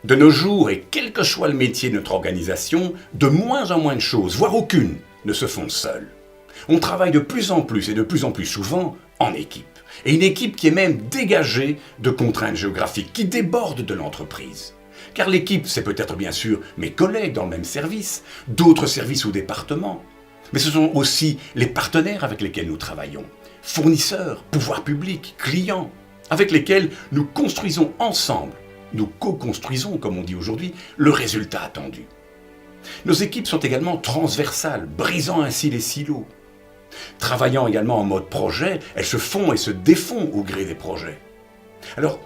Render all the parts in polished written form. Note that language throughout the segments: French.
De nos jours, et quel que soit le métier de notre organisation, de moins en moins de choses, voire aucune, ne se font seules. On travaille de plus en plus et de plus en plus souvent en équipe. Et une équipe qui est même dégagée de contraintes géographiques, qui débordent de l'entreprise. Car l'équipe, c'est peut-être bien sûr mes collègues dans le même service, d'autres services ou départements. Mais ce sont aussi les partenaires avec lesquels nous travaillons, fournisseurs, pouvoirs publics, clients, avec lesquels nous construisons ensemble, nous co-construisons, comme on dit aujourd'hui, le résultat attendu. Nos équipes sont également transversales, brisant ainsi les silos. Travaillant également en mode projet, elles se font et se défont au gré des projets. Alors,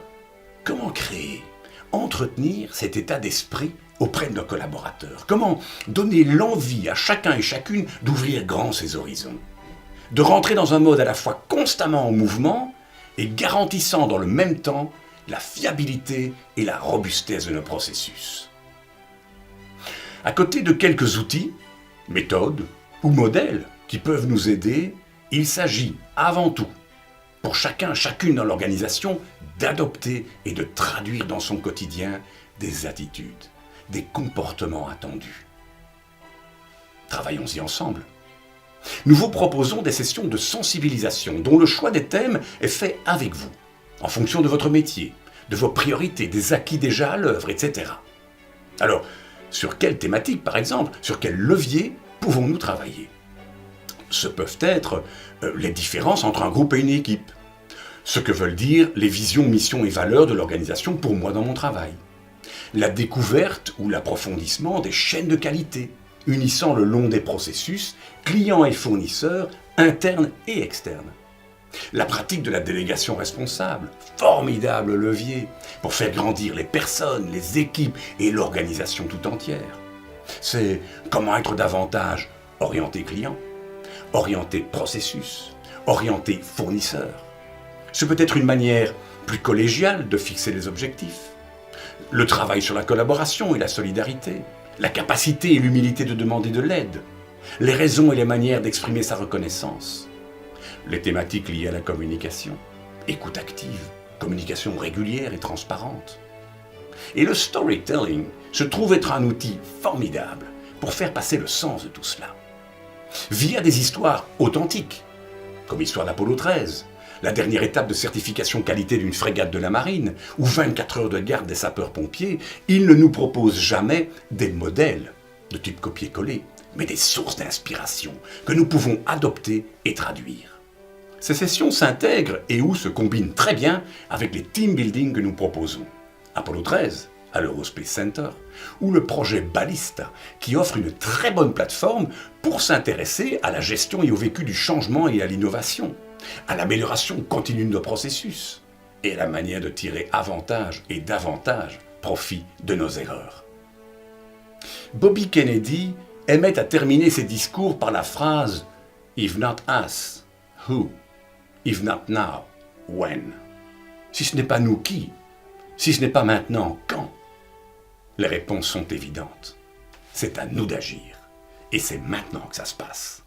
comment créer, entretenir cet état d'esprit auprès de nos collaborateurs? Comment donner l'envie à chacun et chacune d'ouvrir grand ses horizons? De rentrer dans un mode à la fois constamment en mouvement et garantissant dans le même temps la fiabilité et la robustesse de nos processus. À côté de quelques outils, méthodes ou modèles qui peuvent nous aider, il s'agit avant tout, pour chacun, chacune dans l'organisation, d'adopter et de traduire dans son quotidien des attitudes, des comportements attendus. Travaillons-y ensemble. Nous vous proposons des sessions de sensibilisation dont le choix des thèmes est fait avec vous, en fonction de votre métier, de vos priorités, des acquis déjà à l'œuvre, etc. Alors, sur quelle thématique, par exemple, sur quel levier pouvons-nous travailler? Ce peuvent être les différences entre un groupe et une équipe, ce que veulent dire les visions, missions et valeurs de l'organisation pour moi dans mon travail, la découverte ou l'approfondissement des chaînes de qualité, unissant le long des processus, clients et fournisseurs, internes et externes. La pratique de la délégation responsable, formidable levier pour faire grandir les personnes, les équipes et l'organisation tout entière. C'est comment être davantage orienté client, orienté processus, orienté fournisseur. Ce peut être une manière plus collégiale de fixer les objectifs. Le travail sur la collaboration et la solidarité, la capacité et l'humilité de demander de l'aide, les raisons et les manières d'exprimer sa reconnaissance, les thématiques liées à la communication, écoute active, communication régulière et transparente. Et le storytelling se trouve être un outil formidable pour faire passer le sens de tout cela. Via des histoires authentiques, comme l'histoire d'Apollo 13, la dernière étape de certification qualité d'une frégate de la marine, ou 24 heures de garde des sapeurs-pompiers, il ne nous propose jamais des modèles de type copier-coller, mais des sources d'inspiration que nous pouvons adopter et traduire. Ces sessions s'intègrent et ou se combinent très bien avec les team building que nous proposons. Apollo 13, à l'Eurospace Center, ou le projet Ballista, qui offre une très bonne plateforme pour s'intéresser à la gestion et au vécu du changement et à l'innovation, à l'amélioration continue de nos processus, et à la manière de tirer avantage et davantage profit de nos erreurs. Bobby Kennedy aimait à terminer ses discours par la phrase « If not us, who? If not now, when ?» Si ce n'est pas nous, qui? Si ce n'est pas maintenant, quand? Les réponses sont évidentes. C'est à nous d'agir. Et c'est maintenant que ça se passe.